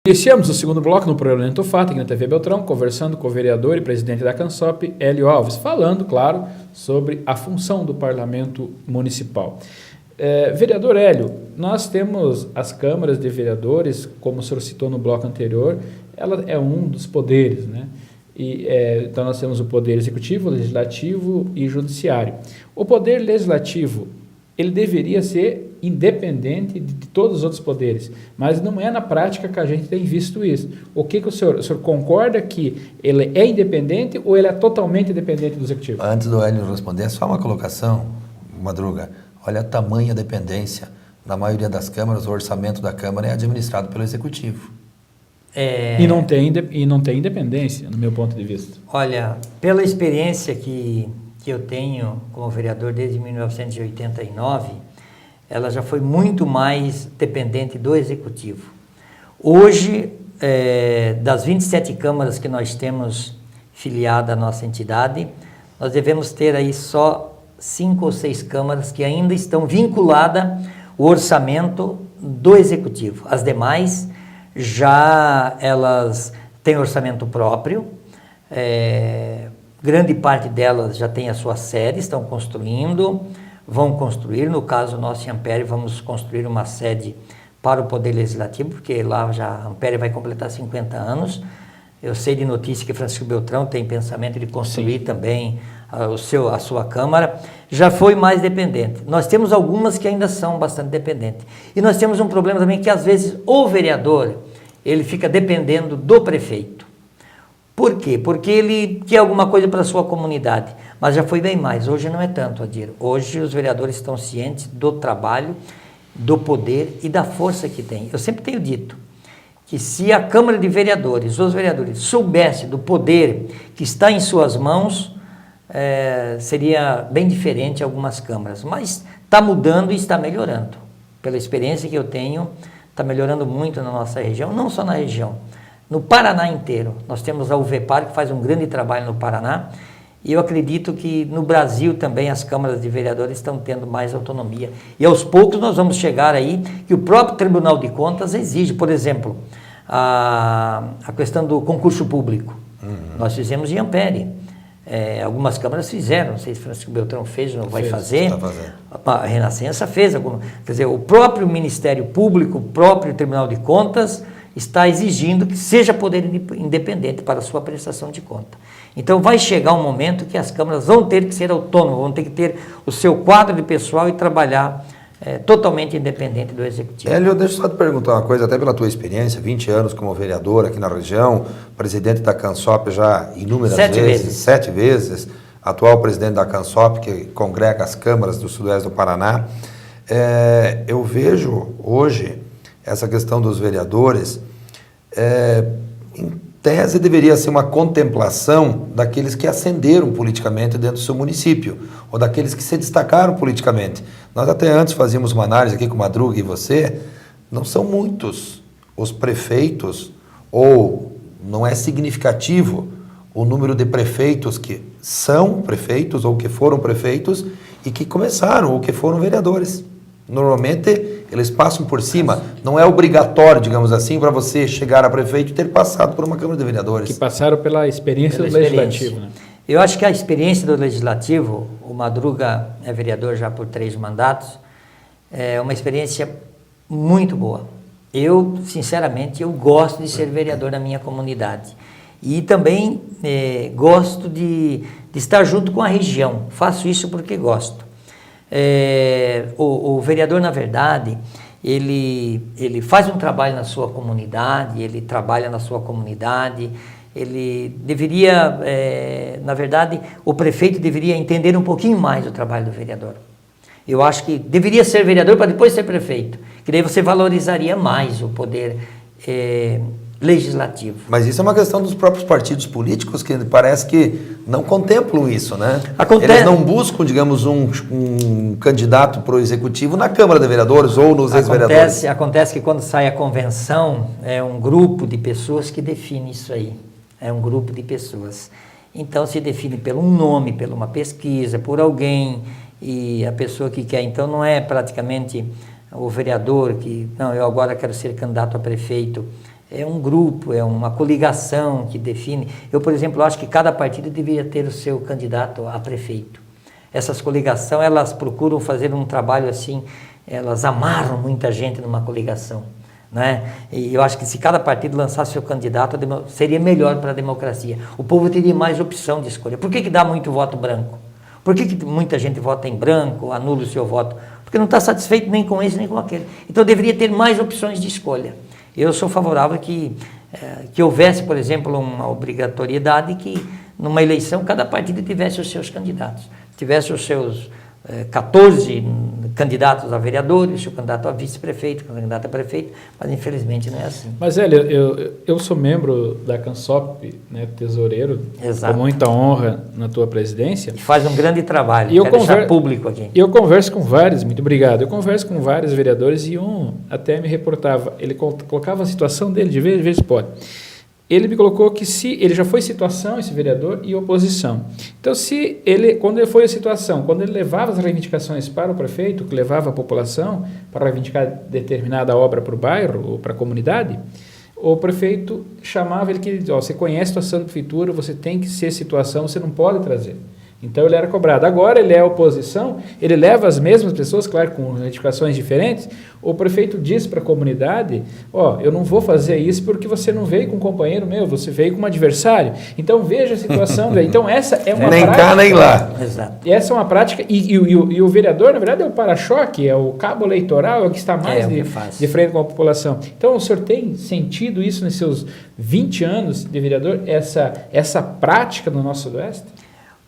Iniciamos o segundo bloco no programa Lentofata, aqui na TV Beltrão, conversando com o vereador e presidente da Cansop, Hélio Alves, falando, claro, sobre a função do parlamento municipal. Vereador Hélio, nós temos as câmaras de vereadores, como o senhor citou no bloco anterior, ela é um dos poderes, né? Então nós temos o poder executivo, legislativo e judiciário. O poder legislativo, ele deveria ser independente de todos os outros poderes, mas não é na prática que a gente tem visto isso. O senhor concorda que ele é independente ou ele é totalmente independente do executivo? Antes do Hélio responder, só uma colocação, Madruga. Olha a tamanha dependência. Na maioria das câmaras, o orçamento da Câmara é administrado pelo executivo. E não tem independência, no meu ponto de vista. Olha, pela experiência que eu tenho como vereador desde 1989, ela já foi muito mais dependente do Executivo. Hoje, das 27 câmaras que nós temos filiada à nossa entidade, nós devemos ter aí só 5 ou 6 câmaras que ainda estão vinculadas ao orçamento do Executivo. As demais, já elas têm orçamento próprio, grande parte delas já tem a sua sede, estão construindo, vão construir, no caso nosso em Ampere, vamos construir uma sede para o Poder Legislativo, porque lá já Ampere vai completar 50 anos. Eu sei de notícia que Francisco Beltrão tem pensamento de construir também a sua Câmara. Já foi mais dependente. Nós temos algumas que ainda são bastante dependentes. E nós temos um problema também que às vezes o vereador, ele fica dependendo do prefeito. Por quê? Porque ele quer alguma coisa para a sua comunidade, mas já foi bem mais. Hoje não é tanto, Adir. Hoje os vereadores estão cientes do trabalho, do poder e da força que tem. Eu sempre tenho dito que se a Câmara de Vereadores, os vereadores, soubessem do poder que está em suas mãos, seria bem diferente algumas câmaras. Mas está mudando e está melhorando. Pela experiência que eu tenho, está melhorando muito na nossa região, não só na região. No Paraná inteiro, nós temos a UVEPAR, que faz um grande trabalho no Paraná, e eu acredito que no Brasil também as câmaras de vereadores estão tendo mais autonomia. E aos poucos nós vamos chegar aí que o próprio Tribunal de Contas exige, por exemplo, a questão do concurso público. Nós fizemos em Ampere. Algumas câmaras fizeram, não sei se Francisco Beltrão fez ou não vai fazer. A Renascença fez. Quer dizer, o próprio Ministério Público, o próprio Tribunal de Contas está exigindo que seja poder independente para a sua prestação de conta. Então vai chegar um momento que as câmaras vão ter que ser autônomas, vão ter que ter o seu quadro de pessoal e trabalhar totalmente independente do Executivo. Hélio, deixa eu só te perguntar uma coisa, até pela tua experiência, 20 anos como vereador aqui na região, presidente da Cansop já inúmeras vezes, 7 vezes, atual presidente da Cansop, que congrega as câmaras do Sudoeste do Paraná. Eu vejo hoje essa questão dos vereadores, em tese deveria ser uma contemplação daqueles que ascenderam politicamente dentro do seu município, ou daqueles que se destacaram politicamente. Nós até antes fazíamos uma análise aqui com o Madruga e você, não são muitos os prefeitos, ou não é significativo o número de prefeitos que são prefeitos, ou que foram prefeitos, e que começaram, ou que foram vereadores. Normalmente eles passam por cima, não é obrigatório, digamos assim, para você chegar a prefeito e ter passado por uma Câmara de Vereadores. Que passaram pela experiência do Legislativo. Né? Eu acho que a experiência do Legislativo, o Madruga é vereador já por 3 mandatos, é uma experiência muito boa. Eu, sinceramente, eu gosto de ser vereador na minha comunidade. E também gosto de estar junto com a região. Faço isso porque gosto. O vereador, na verdade, ele faz um trabalho na sua comunidade, ele trabalha na sua comunidade, ele deveria, na verdade, o prefeito deveria entender um pouquinho mais o trabalho do vereador. Eu acho que deveria ser vereador para depois ser prefeito, que daí você valorizaria mais o poder legislativo. Mas isso é uma questão dos próprios partidos políticos que parece que não contemplam isso, né? Eles não buscam, digamos, um candidato para o executivo na Câmara de Vereadores ou nos ex-vereadores. Acontece que quando sai a convenção, é um grupo de pessoas que define isso aí. É um grupo de pessoas. Então se define pelo um nome, por uma pesquisa, por alguém, e a pessoa que quer. Então não é praticamente o vereador que, não, eu agora quero ser candidato a prefeito, é um grupo, é uma coligação que define. Eu, por exemplo, acho que cada partido deveria ter o seu candidato a prefeito. Essas coligações, elas procuram fazer um trabalho assim, elas amarram muita gente numa coligação, né? E eu acho que se cada partido lançasse seu candidato, seria melhor para a democracia. O povo teria mais opção de escolha. Por que dá muito voto branco? Por que muita gente vota em branco, anula o seu voto? Porque não está satisfeito nem com esse nem com aquele. Então deveria ter mais opções de escolha. Eu sou favorável que houvesse, por exemplo, uma obrigatoriedade que numa eleição cada partido tivesse os seus candidatos. Tivesse os seus 14 candidatos a vereadores, o seu candidato a vice-prefeito, o candidato a prefeito, mas infelizmente não é assim. Mas, Hélio, eu sou membro da CANSOP, né, tesoureiro, Exato. Com muita honra na tua presidência. E faz um grande trabalho, e eu quero deixar público aqui. E eu converso com vários, muito obrigado, eu converso com vários vereadores e um até me reportava, ele colocava a situação dele, de vez pode. Ele me colocou que ele já foi situação, esse vereador, e oposição. Então, quando ele foi a situação, quando ele levava as reivindicações para o prefeito, que levava a população para reivindicar determinada obra para o bairro ou para a comunidade, o prefeito chamava ele que dizia, você conhece a situação da prefeitura, você tem que ser situação, você não pode trazer. Então ele era cobrado. Agora ele é oposição, ele leva as mesmas pessoas, claro, com reivindicações diferentes. O prefeito diz para a comunidade, eu não vou fazer isso porque você não veio com um companheiro meu, você veio com um adversário. Então veja a situação. Então essa é uma nem prática. Nem cá, nem lá. Exato. E essa é uma prática, e o vereador, na verdade, é o para-choque, é o cabo eleitoral, é o que está mais de frente com a população. Então o senhor tem sentido isso nos seus 20 anos de vereador, essa prática no nosso Sudoeste?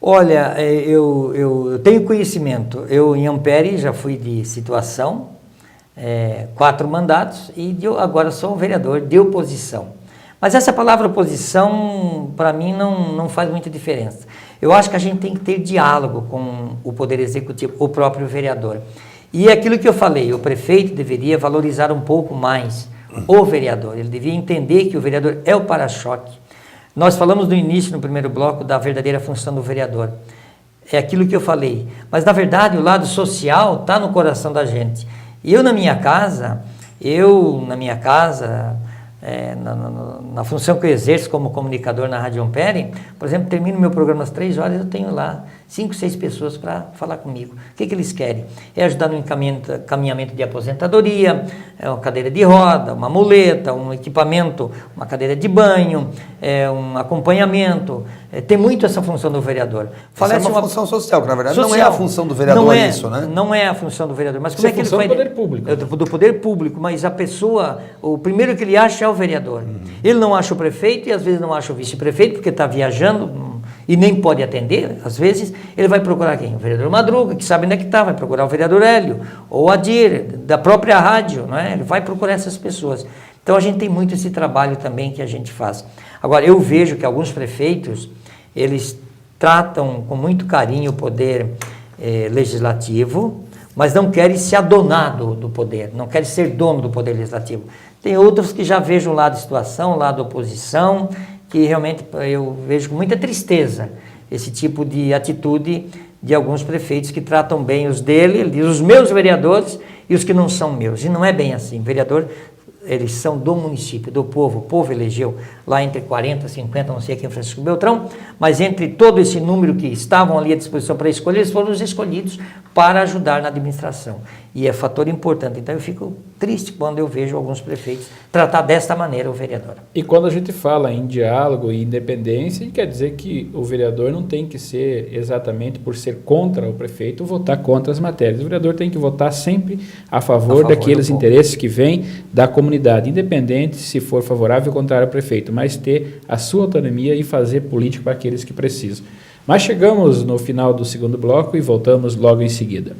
Olha, eu tenho conhecimento. Eu, em Ampere, já fui de situação, 4 mandatos, e agora sou um vereador de oposição. Mas essa palavra oposição, para mim, não faz muita diferença. Eu acho que a gente tem que ter diálogo com o Poder Executivo, o próprio vereador. E é aquilo que eu falei, o prefeito deveria valorizar um pouco mais o vereador. Ele devia entender que o vereador é o para-choque. Nós falamos no início, no primeiro bloco, da verdadeira função do vereador. É aquilo que eu falei. Mas, na verdade, o lado social está no coração da gente. E eu, na minha casa, na função que eu exerço como comunicador na Rádio Ampere, por exemplo, termino meu programa às 3 horas, eu tenho lá 5, 6 pessoas para falar comigo. O que eles querem? É ajudar no encaminhamento de aposentadoria, uma cadeira de roda, uma muleta, um equipamento, uma cadeira de banho, um acompanhamento. Tem muito essa função do vereador. Essa é uma função social, que na verdade não é a função do vereador isso, né? Não é a função do vereador. Mas como é que ele vai... do poder público. Do poder público, mas a pessoa, o primeiro que ele acha é o vereador. Ele não acha o prefeito e às vezes não acha o vice-prefeito, porque está viajando e nem pode atender, às vezes, ele vai procurar quem? O vereador Madruga, que sabe onde é que está, vai procurar o vereador Hélio, ou Adir, da própria rádio, não é? Ele vai procurar essas pessoas. Então a gente tem muito esse trabalho também que a gente faz. Agora, eu vejo que alguns prefeitos, eles tratam com muito carinho o poder legislativo, mas não querem se adonar do poder, não querem ser dono do poder legislativo. Tem outros que já vejo o lado de situação, o lado da oposição, que realmente eu vejo com muita tristeza esse tipo de atitude de alguns prefeitos que tratam bem os os meus vereadores e os que não são meus. E não é bem assim. Vereador, eles são do município, do povo. O povo elegeu lá entre 40, 50, não sei aqui em Francisco Beltrão, mas entre todo esse número que estavam ali à disposição para escolher, eles foram os escolhidos para ajudar na administração. E é fator importante. Então eu fico triste quando eu vejo alguns prefeitos tratar desta maneira o vereador. E quando a gente fala em diálogo e independência, quer dizer que o vereador não tem que ser exatamente por ser contra o prefeito, votar contra as matérias. O vereador tem que votar sempre a favor daqueles interesses que vêm da comunidade, independente se for favorável ou contrário ao prefeito, mas ter a sua autonomia e fazer política para aqueles que precisam. Mas chegamos no final do segundo bloco e voltamos logo em seguida.